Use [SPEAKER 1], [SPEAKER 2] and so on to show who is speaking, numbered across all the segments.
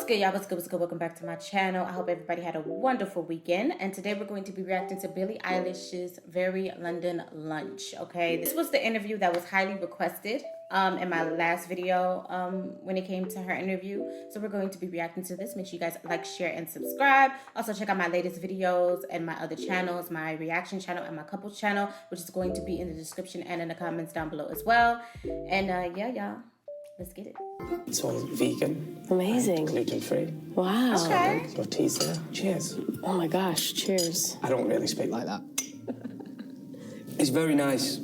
[SPEAKER 1] What's good, y'all? What's good? What's good? Welcome back to my channel. I hope everybody had a wonderful weekend. And today we're going to be reacting to Billie Eilish's Very London Lunch. Okay, this was the interview that was highly requested in my last video when it came to her interview. So we're going to be reacting to this. Make sure you guys like, share, and subscribe. Also check out my latest videos and my other channels, my reaction channel and my couples channel, which is going to be in the description and in the comments down below as well. And yeah, y'all. Let's get it.
[SPEAKER 2] It's all vegan.
[SPEAKER 3] Amazing.
[SPEAKER 2] Gluten-free.
[SPEAKER 3] Wow.
[SPEAKER 1] Okay.
[SPEAKER 2] Got teas there. Cheers.
[SPEAKER 3] Oh my gosh, cheers.
[SPEAKER 2] I don't really speak like that. It's very nice.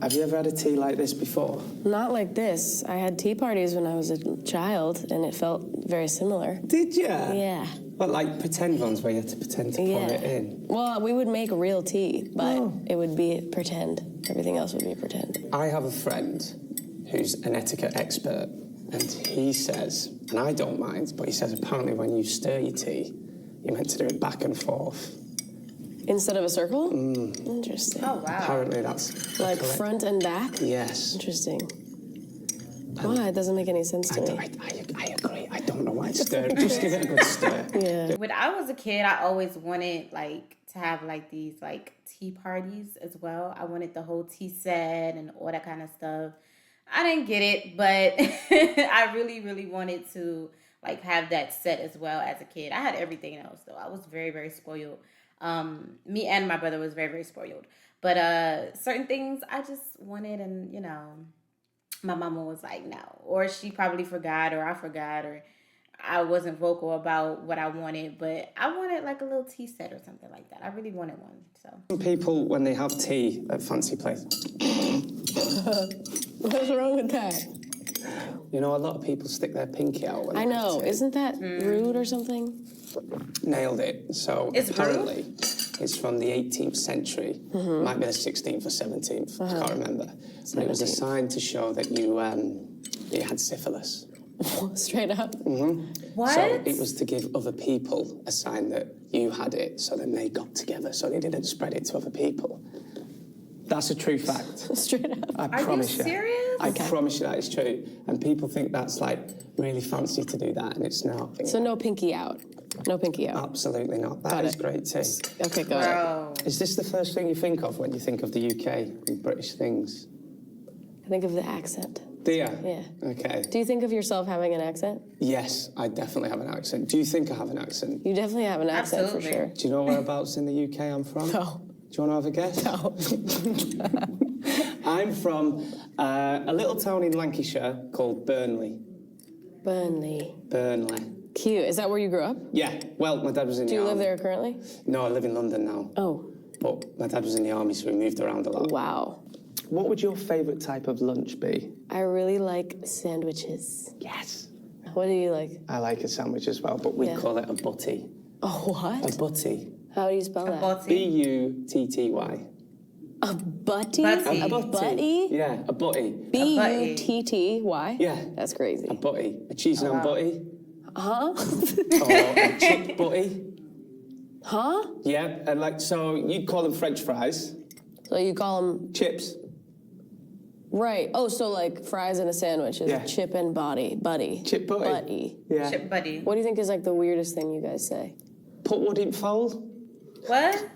[SPEAKER 2] Have you ever had a tea like this before?
[SPEAKER 3] Not like this. I had tea parties when I was a child, and it felt very similar.
[SPEAKER 2] Did you?
[SPEAKER 3] Yeah.
[SPEAKER 2] But like pretend ones where you had to pretend to pour it in?
[SPEAKER 3] Well, we would make real tea, but it would be pretend. Everything else would be pretend.
[SPEAKER 2] I have a friend who's an etiquette expert, and he says, and I don't mind, but he says apparently when you stir your tea, you're meant to do it back and forth.
[SPEAKER 3] Instead of a circle? Interesting.
[SPEAKER 1] Oh, wow.
[SPEAKER 2] Apparently that's
[SPEAKER 3] Like
[SPEAKER 2] correct.
[SPEAKER 3] front and back?
[SPEAKER 2] Yes.
[SPEAKER 3] Interesting. Why? It doesn't make any sense to me.
[SPEAKER 2] I agree. I don't know why it's stirred. Just give it a good stir.
[SPEAKER 3] Yeah.
[SPEAKER 1] When I was a kid, I always wanted like to have like these like tea parties as well. I wanted the whole tea set and all that kind of stuff. I didn't get it, but I really, really wanted to like have that set as well as a kid. I had everything else though. I was very, very spoiled. Me and my brother was very, very spoiled. But certain things I just wanted, and you know, my mama was like, no. Or she probably forgot, or I forgot, or I wasn't vocal about what I wanted, but I wanted like a little tea set or something like that. I really wanted one, so.
[SPEAKER 2] Some people, when they have tea at fancy places,
[SPEAKER 3] What's wrong with that?
[SPEAKER 2] you know, a lot of people stick their pinky out when
[SPEAKER 3] I
[SPEAKER 2] they have
[SPEAKER 3] know.
[SPEAKER 2] tea.
[SPEAKER 3] Isn't that rude or something?
[SPEAKER 2] Nailed it. So
[SPEAKER 1] It's
[SPEAKER 2] apparently it's from the 18th century. Might be the 16th or 17th. I can't remember. But it was a sign to show that you had syphilis.
[SPEAKER 3] Straight up?
[SPEAKER 1] What?
[SPEAKER 2] So it was to give other people a sign that you had it, so then they got together so they didn't spread it to other people. That's a true fact.
[SPEAKER 3] Straight up.
[SPEAKER 2] I promise you.
[SPEAKER 1] Are you serious?
[SPEAKER 2] I promise you that is true. And people think that's like really fancy to do that, and it's not.
[SPEAKER 3] So no pinky out. No pinky out.
[SPEAKER 2] Absolutely not. That is great tea.
[SPEAKER 3] Okay, got it.
[SPEAKER 1] Bro.
[SPEAKER 2] Is this the first thing you think of when you think of the UK and British things?
[SPEAKER 3] I think of the accent.
[SPEAKER 2] Do you?
[SPEAKER 3] Yeah.
[SPEAKER 2] Okay.
[SPEAKER 3] Do you think of yourself having an accent?
[SPEAKER 2] Yes, I definitely have an accent. Do you think I have an accent?
[SPEAKER 3] You definitely have an accent
[SPEAKER 1] Absolutely.
[SPEAKER 3] for sure.
[SPEAKER 2] Do you know whereabouts in the UK I'm from?
[SPEAKER 3] No.
[SPEAKER 2] Do you want to have a guess?
[SPEAKER 3] No.
[SPEAKER 2] I'm from a little town in Lancashire called Burnley.
[SPEAKER 3] Burnley.
[SPEAKER 2] Burnley.
[SPEAKER 3] Cute. Is that where you grew up?
[SPEAKER 2] Yeah. Well, my dad was in the
[SPEAKER 3] Do you
[SPEAKER 2] army.
[SPEAKER 3] live there currently?
[SPEAKER 2] No, I live in London now.
[SPEAKER 3] Oh,
[SPEAKER 2] But my dad was in the army, so we moved around a lot.
[SPEAKER 3] wow.
[SPEAKER 2] What would your favourite type of lunch be?
[SPEAKER 3] I really like sandwiches.
[SPEAKER 2] Yes.
[SPEAKER 3] What do you like?
[SPEAKER 2] I like a sandwich as well, but we
[SPEAKER 3] Yeah.
[SPEAKER 2] call it a butty.
[SPEAKER 3] Oh, what?
[SPEAKER 2] A butty.
[SPEAKER 3] How do you spell that?
[SPEAKER 1] Butty.
[SPEAKER 2] B-U-T-T-Y.
[SPEAKER 3] A butty?
[SPEAKER 1] Butty.
[SPEAKER 3] A butty?
[SPEAKER 2] Yeah, a butty.
[SPEAKER 3] B-U-T-T-Y?
[SPEAKER 2] Yeah.
[SPEAKER 3] That's crazy.
[SPEAKER 2] A butty. A cheese and butty.
[SPEAKER 3] Huh?
[SPEAKER 2] Or a chip butty.
[SPEAKER 3] Huh?
[SPEAKER 2] Yeah, and like, so you'd call them French fries.
[SPEAKER 3] So you call them...
[SPEAKER 2] Chips.
[SPEAKER 3] Right. Oh, so like fries in a sandwich is
[SPEAKER 2] Yeah.
[SPEAKER 3] chip and butty.
[SPEAKER 2] Chip butty.
[SPEAKER 3] Butty.
[SPEAKER 2] Yeah.
[SPEAKER 1] Chip buddy.
[SPEAKER 3] What do you think is like the weirdest thing you guys say?
[SPEAKER 2] Put wood in fold.
[SPEAKER 1] What?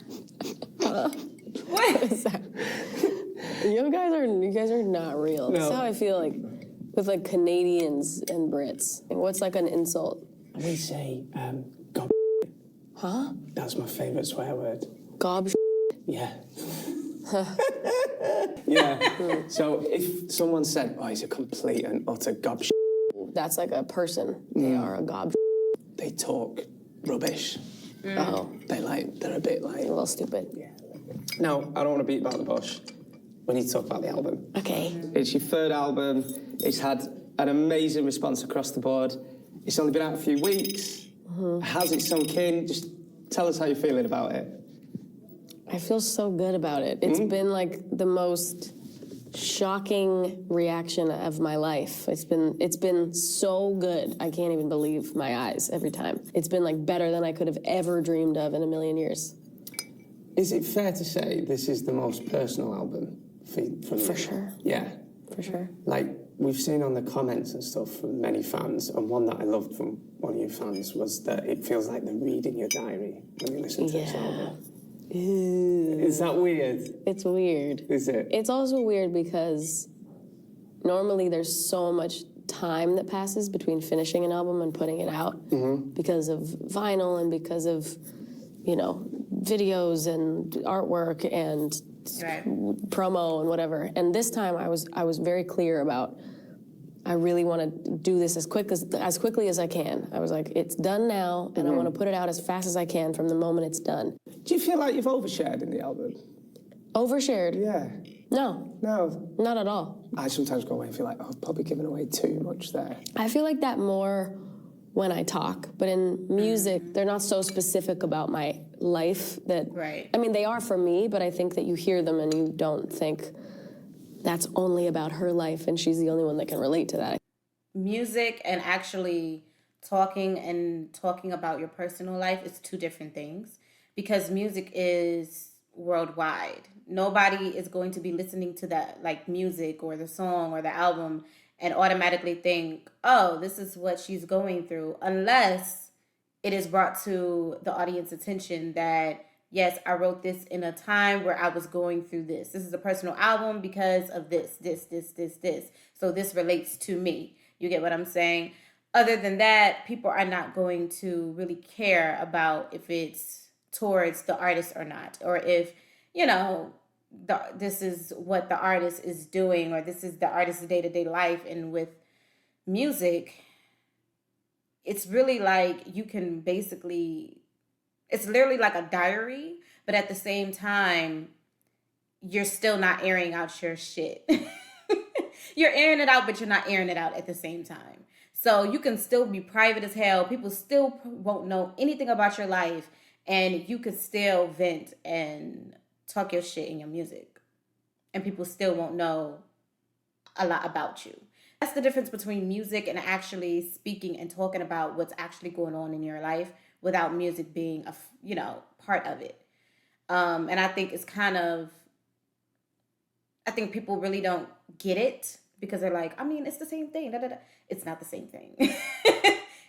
[SPEAKER 1] What?
[SPEAKER 3] Is that... you guys are not real.
[SPEAKER 2] No.
[SPEAKER 3] That's how I feel like with like Canadians and Brits. Like, what's like an insult?
[SPEAKER 2] We say, gob.
[SPEAKER 3] Huh?
[SPEAKER 2] That's my favourite swear word.
[SPEAKER 3] Gob.
[SPEAKER 2] Yeah. Yeah. So if someone said, oh, he's a complete and utter gob,
[SPEAKER 3] That's like a person. They are a gob.
[SPEAKER 2] they talk rubbish.
[SPEAKER 3] Oh,
[SPEAKER 2] They're a bit like...
[SPEAKER 3] a little stupid.
[SPEAKER 2] Yeah. Now, I don't want to beat about the bush. We need to talk about the album.
[SPEAKER 3] Okay.
[SPEAKER 2] It's your third album. It's had an amazing response across the board. It's only been out a few weeks. How's it sunk in? Just tell us how you're feeling about it.
[SPEAKER 3] I feel so good about it. It's been like the most shocking reaction of my life. It's been so good. I can't even believe my eyes every time. It's been like better than I could have ever dreamed of in a million years.
[SPEAKER 2] Is it fair to say this is the most personal album for you?
[SPEAKER 3] For sure.
[SPEAKER 2] Yeah.
[SPEAKER 3] For sure.
[SPEAKER 2] Like, we've seen on the comments and stuff from many fans, and one that I loved from one of your fans was that it feels like they're reading your diary when you listen to this album. Is that weird?
[SPEAKER 3] It's weird.
[SPEAKER 2] Is it?
[SPEAKER 3] It's also weird because normally there's so much time that passes between finishing an album and putting it out because of vinyl and because of, you know, videos and artwork and promo and whatever. And this time I was very clear about I really want to do this as quickly as I can. I was like, it's done now, and I want to put it out as fast as I can from the moment it's done.
[SPEAKER 2] Do you feel like you've overshared in the album?
[SPEAKER 3] Overshared?
[SPEAKER 2] Yeah.
[SPEAKER 3] No.
[SPEAKER 2] No.
[SPEAKER 3] Not at all.
[SPEAKER 2] I sometimes go away and feel like, oh, I've probably given away too much there.
[SPEAKER 3] I feel like that more when I talk, but in music, they're not so specific about my life that...
[SPEAKER 1] Right.
[SPEAKER 3] I mean, they are for me, but I think that you hear them and you don't think that's only about her life and she's the only one that can relate to that.
[SPEAKER 1] Music and actually talking about your personal life is two different things, because music is worldwide. Nobody is going to be listening to that, like, music or the song or the album and automatically think, oh, this is what she's going through, unless it is brought to the audience attention that, yes, I wrote this in a time where I was going through this. This is a personal album because of this. So this relates to me. You get what I'm saying? Other than that, people are not going to really care about if it's towards the artist or not, or if, you know, this is what the artist is doing, or this is the artist's day-to-day life. And with music, it's really like you can basically... It's literally like a diary, but at the same time, you're still not airing out your shit. You're airing it out, but you're not airing it out at the same time. So you can still be private as hell. People still won't know anything about your life, and you could still vent and talk your shit in your music, and people still won't know a lot about you. That's the difference between music and actually speaking and talking about what's actually going on in your life, without music being a, you know, part of it. And I think it's kind of, I think people really don't get it because they're like, I mean, it's the same thing. It's not the same thing.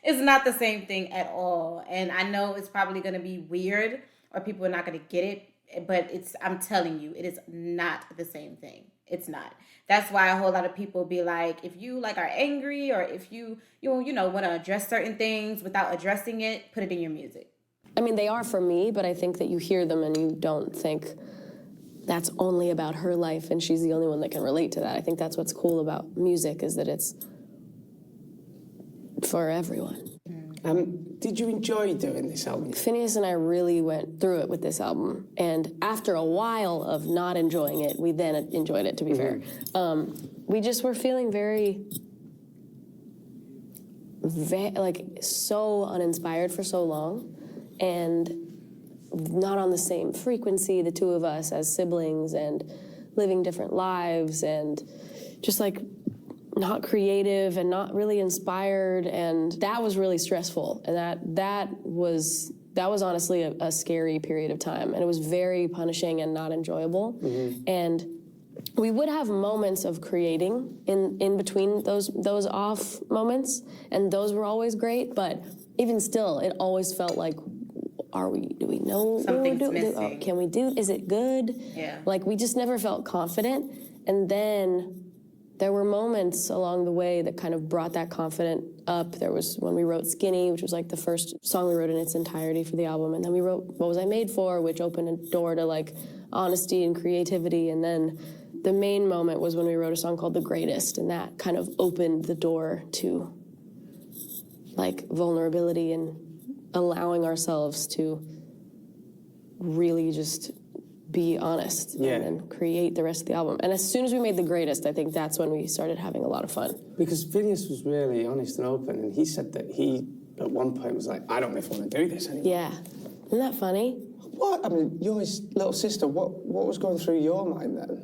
[SPEAKER 1] It's not the same thing at all. And I know it's probably going to be weird or people are not going to get it, but I'm telling you, it is not the same thing. It's not. That's why a whole lot of people be like, if you like are angry, or if you know, want to address certain things without addressing it, put it in your music.
[SPEAKER 3] I mean, they are for me, but I think that you hear them and you don't think that's only about her life and she's the only one that can relate to that. I think that's what's cool about music, is that it's for everyone.
[SPEAKER 2] Did you enjoy doing this album?
[SPEAKER 3] Phineas and I really went through it with this album, and after a while of not enjoying it, we then enjoyed it, to be fair. We just were feeling very, like, so uninspired for so long, and not on the same frequency, the two of us as siblings, and living different lives, and just like not creative and not really inspired, and that was really stressful, and that was honestly a scary period of time, and it was very punishing and not enjoyable. And we would have moments of creating in between those off moments, and those were always great, but even still, it always felt like, do we know
[SPEAKER 1] something's
[SPEAKER 3] what we're doing?
[SPEAKER 1] missing?
[SPEAKER 3] Can we do? Is it good?
[SPEAKER 1] Yeah.
[SPEAKER 3] Like, we just never felt confident, and then there were moments along the way that kind of brought that confidence up. There was when we wrote Skinny, which was like the first song we wrote in its entirety for the album. And then we wrote What Was I Made For, which opened a door to like honesty and creativity. And then the main moment was when we wrote a song called The Greatest. And that kind of opened the door to like vulnerability and allowing ourselves to really just be honest and then create the rest of the album. And as soon as we made The Greatest, I think that's when we started having a lot of fun.
[SPEAKER 2] Because Phineas was really honest and open, and he said that he, at one point, was like, I don't know if I want to do this anymore.
[SPEAKER 3] Yeah. Isn't that funny?
[SPEAKER 2] What? I mean, you're his little sister. What was going through your mind then?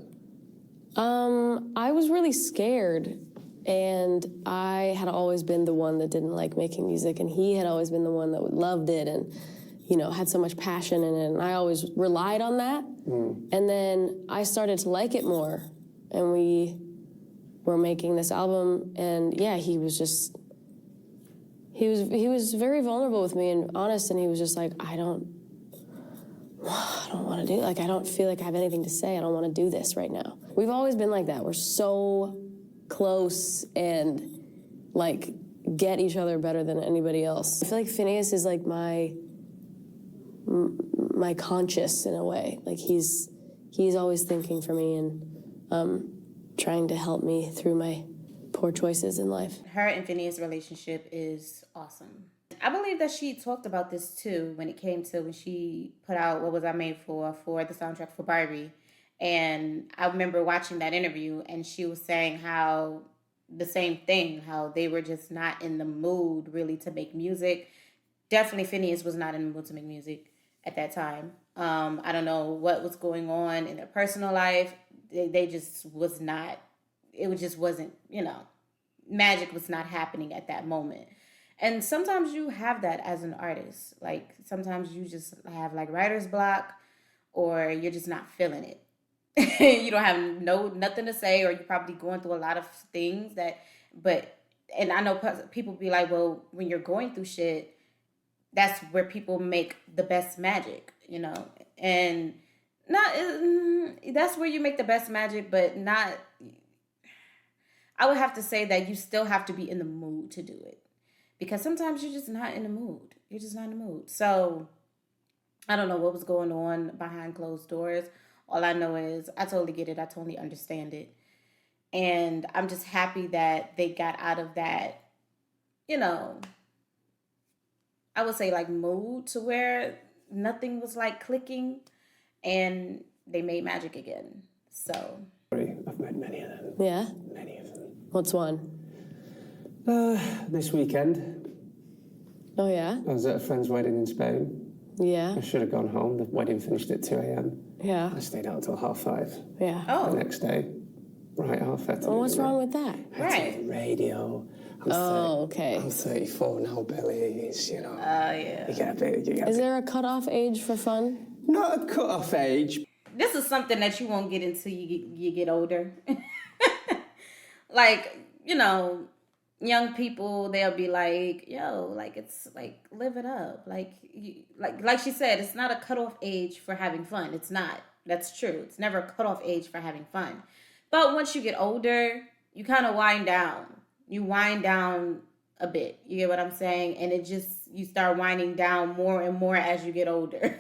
[SPEAKER 3] I was really scared, and I had always been the one that didn't like making music, and he had always been the one that loved it and, you know, had so much passion in it, and I always relied on that. And then I started to like it more, and we we're making this album. And yeah, he was very vulnerable with me and honest, and he was just like, I don't want to do it. Like, I don't feel like I have anything to say. I don't want to do this right now. We've always been like that. We're so close and, like, get each other better than anybody else. I feel like Phineas is, like, my conscience in a way. Like, he's always thinking for me and trying to help me through my poor choices in life.
[SPEAKER 1] Her and Phineas' relationship is awesome. I believe that she talked about this too when it came to when she put out What Was I Made For the soundtrack for Barbie. And I remember watching that interview, and she was saying how the same thing, how they were just not in the mood really to make music. Definitely Phineas was not in the mood to make music at that time. I don't know what was going on in their personal life. They just was not, just wasn't, magic was not happening at that moment. And sometimes you have that as an artist. Like, sometimes you just have, like, writer's block, or you're just not feeling it. You don't have nothing to say, or you're probably going through a lot of things and I know people be like, well, when you're going through shit, that's where people make the best magic, and that's where you make the best magic, but not, I would have to say that you still have to be in the mood to do it. Because sometimes you're just not in the mood. You're just not in the mood. So I don't know what was going on behind closed doors. All I know is I totally get it. I totally understand it. And I'm just happy that they got out of that, I would say, like, mood to where nothing was, like, clicking, and they made magic again. So
[SPEAKER 2] I've met many of them.
[SPEAKER 3] Yeah?
[SPEAKER 2] Many of them.
[SPEAKER 3] What's one?
[SPEAKER 2] This weekend,
[SPEAKER 3] Oh, yeah?
[SPEAKER 2] I was at a friend's wedding in Spain.
[SPEAKER 3] Yeah?
[SPEAKER 2] I should have gone home. The wedding finished at 2 a.m.
[SPEAKER 3] Yeah.
[SPEAKER 2] I stayed out till 5:30.
[SPEAKER 3] Yeah.
[SPEAKER 1] Oh.
[SPEAKER 2] The next day, right half at
[SPEAKER 3] Well, what's wrong with that?
[SPEAKER 1] Right.
[SPEAKER 2] Radio.
[SPEAKER 3] Okay.
[SPEAKER 2] I'm 34 now, Billy. It's,
[SPEAKER 1] Yeah.
[SPEAKER 2] You get a bit.
[SPEAKER 3] Is there a cutoff age for fun?
[SPEAKER 2] Not a cut-off age.
[SPEAKER 1] This is something that you won't get until you get older. Like, young people, they'll be like, yo, like, it's like, live it up. Like, like she said, it's not a cutoff age for having fun. It's not. That's true. It's never a cutoff age for having fun. But once you get older, you kind of wind down. You wind down a bit. You get what I'm saying? And you start winding down more and more as you get older.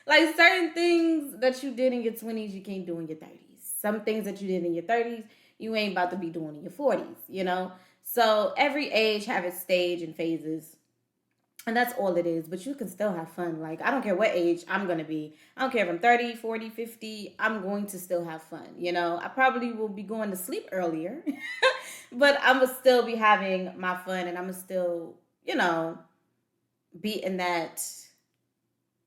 [SPEAKER 1] Like, certain things that you did in your 20s, you can't do in your 30s. Some things that you did in your 30s, you ain't about to be doing in your 40s, So every age have its stage and phases. And that's all it is. But you can still have fun. Like, I don't care what age I'm going to be. I don't care if I'm 30, 40, 50. I'm going to still have fun, I probably will be going to sleep earlier. But I'm going to still be having my fun. And I'm going to still, be in that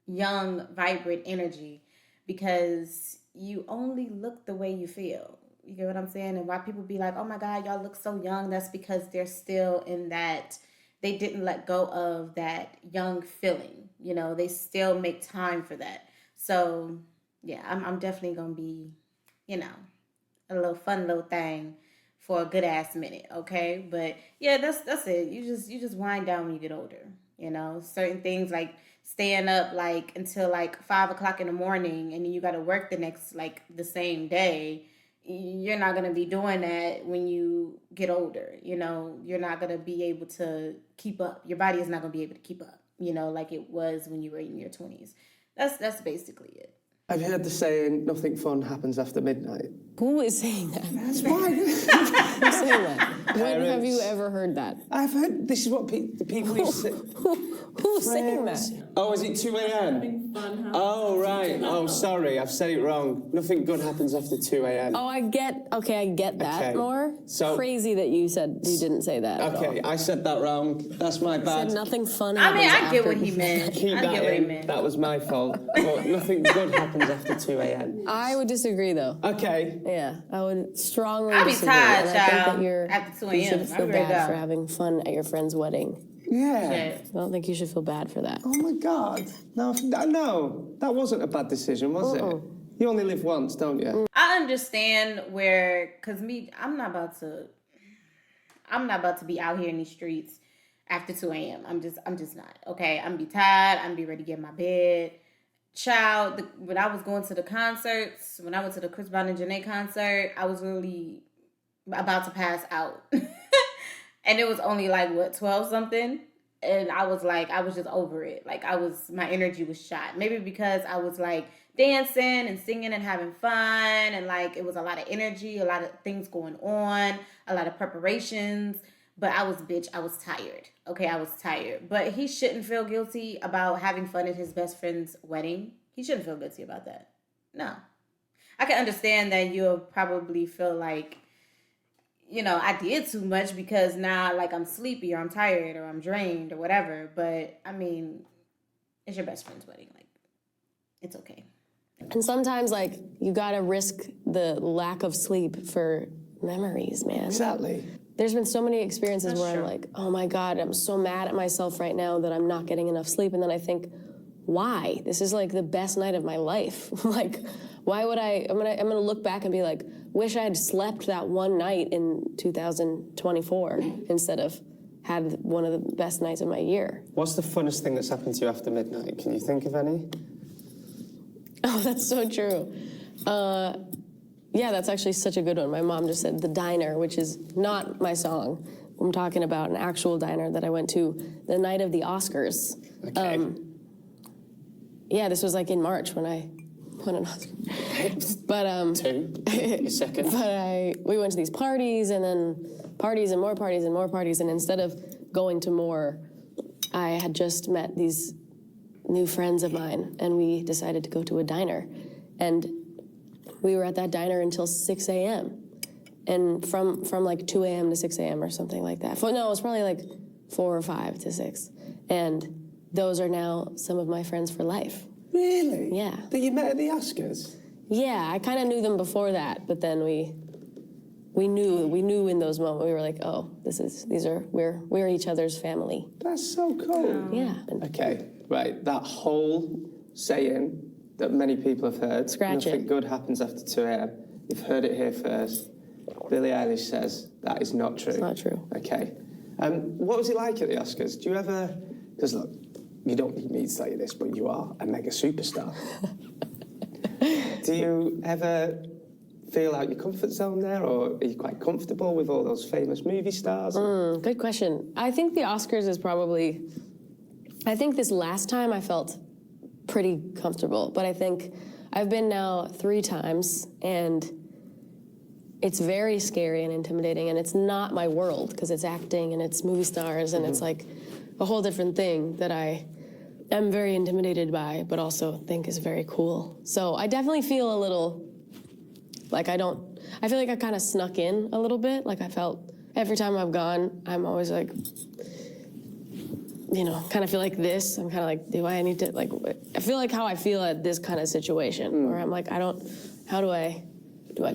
[SPEAKER 1] young, vibrant energy. Because you only look the way you feel. You get what I'm saying? And why people be like, oh my God, y'all look so young. That's because they're still in that, they didn't let go of that young feeling. They still make time for that. So yeah, I'm definitely going to be, a little fun little thing for a good ass minute. Okay. But yeah, that's it. You just wind down when you get older, certain things like staying up like until like 5 o'clock in the morning, and then you got to work the next, like the same day. You're not going to be doing that when you get older. You're not going to be able to keep up. Your body is not going to be able to keep up, like it was when you were in your 20s. That's basically it.
[SPEAKER 2] I've heard the saying, nothing fun happens after midnight.
[SPEAKER 3] Who is saying that?
[SPEAKER 2] That's right.
[SPEAKER 3] Who's saying that? When have you ever heard that?
[SPEAKER 2] I've heard, this is what the people who say.
[SPEAKER 3] Who's saying that?
[SPEAKER 2] Oh, is it 2 a.m.? Oh, right. Oh, sorry, I've said it wrong. Nothing good happens after 2 a.m.
[SPEAKER 3] Oh, I get that
[SPEAKER 2] Okay.
[SPEAKER 3] more.
[SPEAKER 2] So-
[SPEAKER 3] crazy that you didn't say that. at
[SPEAKER 2] Okay,
[SPEAKER 3] all.
[SPEAKER 2] I said that wrong. That's my bad.
[SPEAKER 3] Said nothing fun.
[SPEAKER 1] I mean,
[SPEAKER 3] happens
[SPEAKER 1] I get
[SPEAKER 3] after
[SPEAKER 1] what he meant.
[SPEAKER 2] Keep
[SPEAKER 1] I
[SPEAKER 2] that
[SPEAKER 1] get what he
[SPEAKER 2] in.
[SPEAKER 1] meant.
[SPEAKER 2] That was my fault. But nothing good happens after 2 a.m.
[SPEAKER 3] I would disagree, though.
[SPEAKER 2] Okay.
[SPEAKER 3] Yeah, I would strongly
[SPEAKER 1] I be
[SPEAKER 3] disagree.
[SPEAKER 1] tired,
[SPEAKER 3] and I think
[SPEAKER 1] child,
[SPEAKER 3] that you're
[SPEAKER 1] after 2
[SPEAKER 3] you
[SPEAKER 1] a.m.
[SPEAKER 3] should
[SPEAKER 1] I
[SPEAKER 3] feel
[SPEAKER 1] really
[SPEAKER 3] bad
[SPEAKER 1] don't.
[SPEAKER 3] for having fun at your friend's wedding.
[SPEAKER 2] Yeah.
[SPEAKER 1] Shit.
[SPEAKER 3] I don't think you should feel bad for that.
[SPEAKER 2] Oh my God. No, that wasn't a bad decision, was it? You only live once, don't you?
[SPEAKER 1] I understand where, cause me, I'm not about to be out here in these streets after 2 a.m. I'm just not. Okay, I'm be tired. I'm be ready to get in my bed. Child, when I was going to the concerts, when I went to the Chris Brown and Janae concert, I was really about to pass out. And it was only like, what, 12 something? And I was just over it. Like, my energy was shot. Maybe because I was like dancing and singing and having fun. And like, it was a lot of energy, a lot of things going on, a lot of preparations. But I was tired. Okay, I was tired. But he shouldn't feel guilty about having fun at his best friend's wedding. He shouldn't feel guilty about that. No. I can understand that you'll probably feel like, I did too much because now, like, I'm sleepy or I'm tired or I'm drained or whatever. But, I mean, it's your best friend's wedding. Like, it's okay.
[SPEAKER 3] And sometimes, like, you gotta risk the lack of sleep for memories, man.
[SPEAKER 2] Exactly.
[SPEAKER 3] There's been so many experiences where
[SPEAKER 1] true.
[SPEAKER 3] I'm like, oh my God, I'm so mad at myself right now that I'm not getting enough sleep. And then I think, why? This is like the best night of my life. Like, why would I'm gonna look back and be like, wish I had slept that one night in 2024 instead of had one of the best nights of my year.
[SPEAKER 2] What's the funnest thing that's happened to you after midnight? Can you think of any?
[SPEAKER 3] Oh, that's so true. Yeah, that's actually such a good one. My mom just said The Diner, which is not my song. I'm talking about an actual diner that I went to the night of the Oscars.
[SPEAKER 2] Okay.
[SPEAKER 3] Yeah, this was like in March when I won an Oscar. But
[SPEAKER 2] Two. Second.
[SPEAKER 3] But we went to these parties and then parties and more parties and more parties, and instead of going to more, I had just met these new friends of mine, and we decided to go to a diner, and we were at that diner until 6 a.m. and from like 2 a.m. to 6 a.m. or something like that. No, it was probably like 4 or 5 to 6, and those are now some of my friends for life.
[SPEAKER 2] Really?
[SPEAKER 3] Yeah.
[SPEAKER 2] That you met at the Oscars?
[SPEAKER 3] Yeah, I kind of knew them before that, but then we knew in those moments, we were like, oh, we're each other's family.
[SPEAKER 2] That's so cool.
[SPEAKER 3] Yeah.
[SPEAKER 2] Okay, right. That whole saying that many people have heard,
[SPEAKER 3] Scratch
[SPEAKER 2] nothing
[SPEAKER 3] it.
[SPEAKER 2] good happens after 2 a.m. You've heard it here first. Billie Eilish says that is not true.
[SPEAKER 3] It's not true.
[SPEAKER 2] Okay. What was it like at the Oscars? Do you ever... Because look, you don't need me to tell you this, but you are a mega superstar. Do you ever feel out your comfort zone there, or are you quite comfortable with all those famous movie stars?
[SPEAKER 3] Good question. I think the Oscars is probably... I think this last time I felt pretty comfortable, but I think I've been now 3 times, and it's very scary and intimidating, and it's not my world, because it's acting and it's movie stars, and it's like a whole different thing that I am very intimidated by, but also think is very cool. So I definitely feel a little, like I feel like I kind of snuck in a little bit. Like I felt every time I've gone, I'm always like, kind of feel like this. I'm kind of like, do I need to, like, I feel like how I feel at this kind of situation, where I'm like, how do I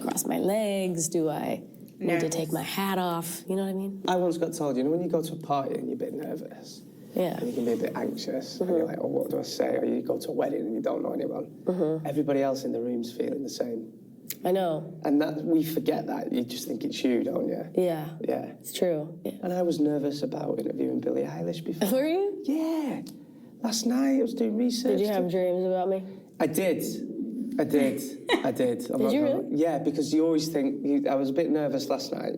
[SPEAKER 3] cross my legs? Do I need to take my hat off? You know what I mean?
[SPEAKER 2] I once got told, when you go to a party and you're a bit nervous,
[SPEAKER 3] Yeah.
[SPEAKER 2] and you can be a bit anxious, and you're like, oh, what do I say? Or you go to a wedding and you don't know anyone. Everybody else in the room's feeling the same.
[SPEAKER 3] I know.
[SPEAKER 2] And we forget that. You just think it's you, don't you?
[SPEAKER 3] Yeah.
[SPEAKER 2] Yeah.
[SPEAKER 3] It's true. Yeah.
[SPEAKER 2] And I was nervous about interviewing Billie Eilish before.
[SPEAKER 3] Were you?
[SPEAKER 2] Yeah. Last night I was doing research.
[SPEAKER 3] Did you have dreams about me?
[SPEAKER 2] I did. Did
[SPEAKER 3] you really?
[SPEAKER 2] Yeah, because you always think... I was a bit nervous last night,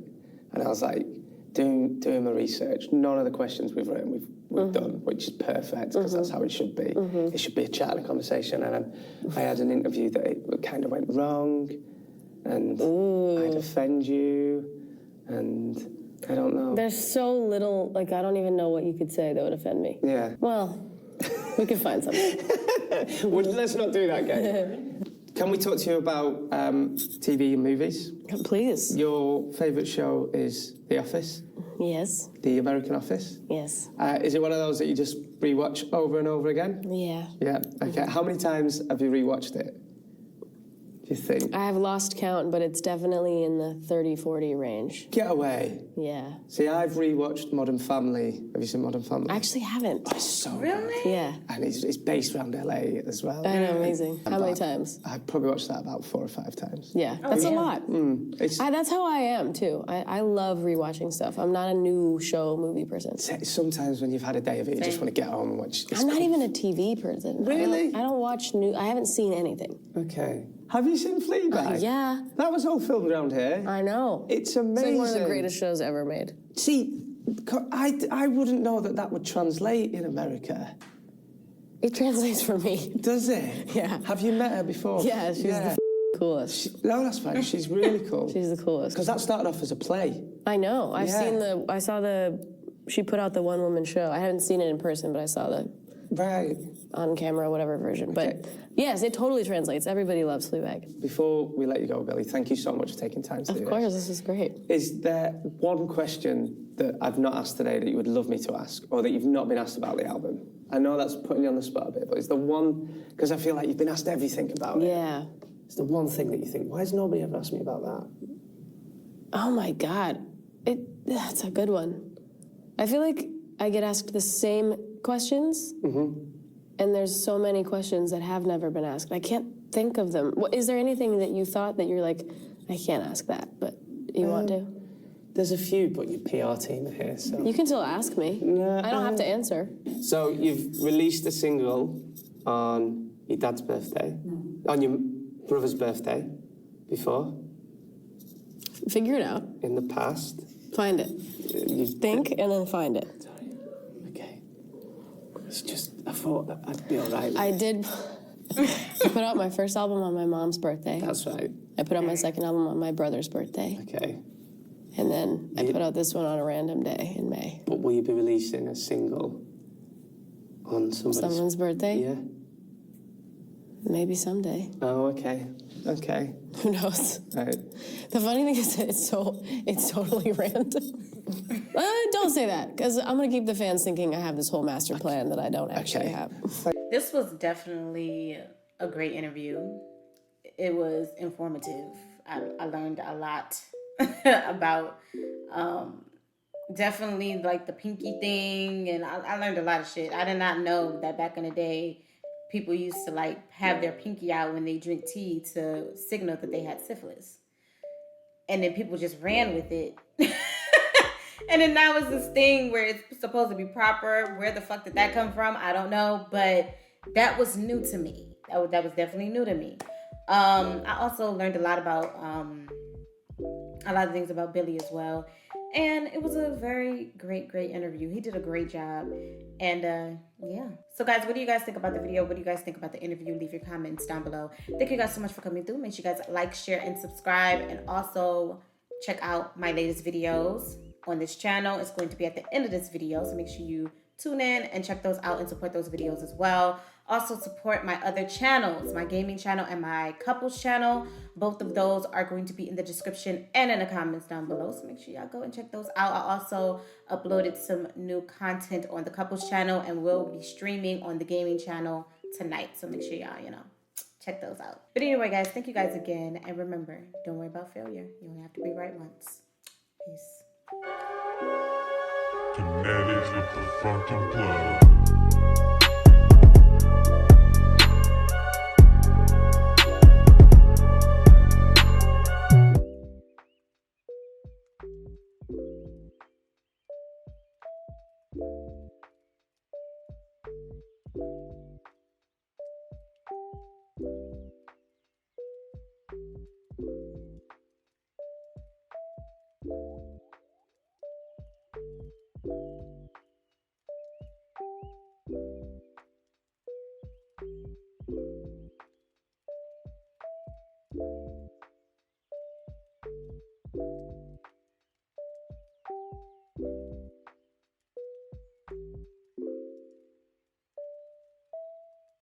[SPEAKER 2] and I was like, doing my research. None of the questions we've written, we've done, which is perfect, because that's how it should be. It should be a chat and a conversation. And I had an interview that it kind of went wrong, and I'd offend you, and I don't know.
[SPEAKER 3] There's so little, like, I don't even know what you could say that would offend me.
[SPEAKER 2] Yeah.
[SPEAKER 3] Well, we could find something.
[SPEAKER 2] Well, let's not do that, Kate. Can we talk to you about TV and movies?
[SPEAKER 3] Please.
[SPEAKER 2] Your favourite show is The Office?
[SPEAKER 3] Yes.
[SPEAKER 2] The American Office?
[SPEAKER 3] Yes.
[SPEAKER 2] Is it one of those that you just rewatch over and over again?
[SPEAKER 3] Yeah.
[SPEAKER 2] Yeah. Okay. How many times have you rewatched it? you think?
[SPEAKER 3] I have lost count, but it's definitely in the 30, 40 range.
[SPEAKER 2] Get Away.
[SPEAKER 3] Yeah.
[SPEAKER 2] See, I've rewatched Modern Family. Have you seen Modern Family?
[SPEAKER 3] I actually haven't.
[SPEAKER 2] It's so good.
[SPEAKER 1] Really?
[SPEAKER 3] Yeah.
[SPEAKER 2] And it's based around LA as well.
[SPEAKER 3] I know, amazing. How many times?
[SPEAKER 2] I've probably watched that about 4 or 5 times.
[SPEAKER 3] Yeah, that's a lot.
[SPEAKER 2] It's
[SPEAKER 3] That's how I am, too. I love rewatching stuff. I'm not a new show movie person.
[SPEAKER 2] sometimes when you've had a day of it, you just want to get home and watch.
[SPEAKER 3] I'm not even a TV person.
[SPEAKER 2] Really?
[SPEAKER 3] I don't watch I haven't seen anything.
[SPEAKER 2] Okay. Have you seen Fleabag?
[SPEAKER 3] Yeah.
[SPEAKER 2] That was all filmed around here.
[SPEAKER 3] I know.
[SPEAKER 2] It's amazing.
[SPEAKER 3] It's like one of the greatest shows ever made.
[SPEAKER 2] See, I wouldn't know that would translate in America.
[SPEAKER 3] It translates for me.
[SPEAKER 2] Does it?
[SPEAKER 3] Yeah.
[SPEAKER 2] Have you met her before?
[SPEAKER 3] Yeah, she's the coolest.
[SPEAKER 2] No, that's fine. She's really cool.
[SPEAKER 3] She's the coolest.
[SPEAKER 2] Because that started off as a play.
[SPEAKER 3] I know.
[SPEAKER 2] Yeah.
[SPEAKER 3] She put out the one-woman show. I haven't seen it in person, but I saw the
[SPEAKER 2] Right.
[SPEAKER 3] on-camera, whatever version. But yes, it totally translates. Everybody loves Fleabag.
[SPEAKER 2] Before we let you go, Billie, thank you so much for taking time to do this.
[SPEAKER 3] Of course, this is great.
[SPEAKER 2] Is there one question that I've not asked today that you would love me to ask, or that you've not been asked about the album? I know that's putting you on the spot a bit, but is there one, because I feel like you've been asked everything about it.
[SPEAKER 3] Yeah.
[SPEAKER 2] Is there one thing that you think, why has nobody ever asked me about that?
[SPEAKER 3] Oh my God. That's a good one. I feel like I get asked the same questions, and there's so many questions that have never been asked. I can't think of them. Is there anything that you thought that you're like, I can't ask that, but you want to?
[SPEAKER 2] There's a few, but your PR team are here, so...
[SPEAKER 3] You can still ask me. I don't have to answer.
[SPEAKER 2] So you've released a single on your dad's birthday, on your brother's birthday, before,
[SPEAKER 3] Figure it out.
[SPEAKER 2] in the past.
[SPEAKER 3] Find it. Think and then find it.
[SPEAKER 2] Okay. It's just, I thought that I'd be all right.
[SPEAKER 3] I did. I put out my first album on my mom's birthday.
[SPEAKER 2] That's right.
[SPEAKER 3] I put out my second album on my brother's birthday.
[SPEAKER 2] Okay.
[SPEAKER 3] And then I put out this one on a random day in May.
[SPEAKER 2] But will you be releasing a single on
[SPEAKER 3] Someone's birthday?
[SPEAKER 2] Yeah.
[SPEAKER 3] Maybe someday.
[SPEAKER 2] Oh, okay. Okay.
[SPEAKER 3] Who knows?
[SPEAKER 2] Right.
[SPEAKER 3] The funny thing is that it's totally random. Don't say that, because I'm going to keep the fans thinking I have this whole master plan that I don't actually have.
[SPEAKER 1] This was definitely a great interview. It was informative. I learned a lot about definitely like the pinky thing, and I learned a lot of shit. I did not know that back in the day people used to like have their pinky out when they drink tea to signal that they had syphilis. And then people just ran with it. And then now it's this thing where it's supposed to be proper. Where the fuck did that come from? I don't know. But that was new to me. That was definitely new to me. I also learned a lot about a lot of things about Billie as well. And it was a very great interview. He did a great job. And yeah. So guys, what do you guys think about the video? What do you guys think about the interview? Leave your comments down below. Thank you guys so much for coming through. Make sure you guys like, share, and subscribe. And also check out my latest videos on this channel. It's going to be at the end of this video. So make sure you tune in and check those out and support those videos as well. Also support my other channels, my gaming channel and my couples channel. Both of those are going to be in the description and in the comments down below. So make sure y'all go and check those out. I also uploaded some new content on the couples channel and will be streaming on the gaming channel tonight. So make sure y'all, check those out. But anyway, guys, thank you guys again. And remember, don't worry about failure. You only have to be right once. Peace.
[SPEAKER 4] Phonetics with the funky plug.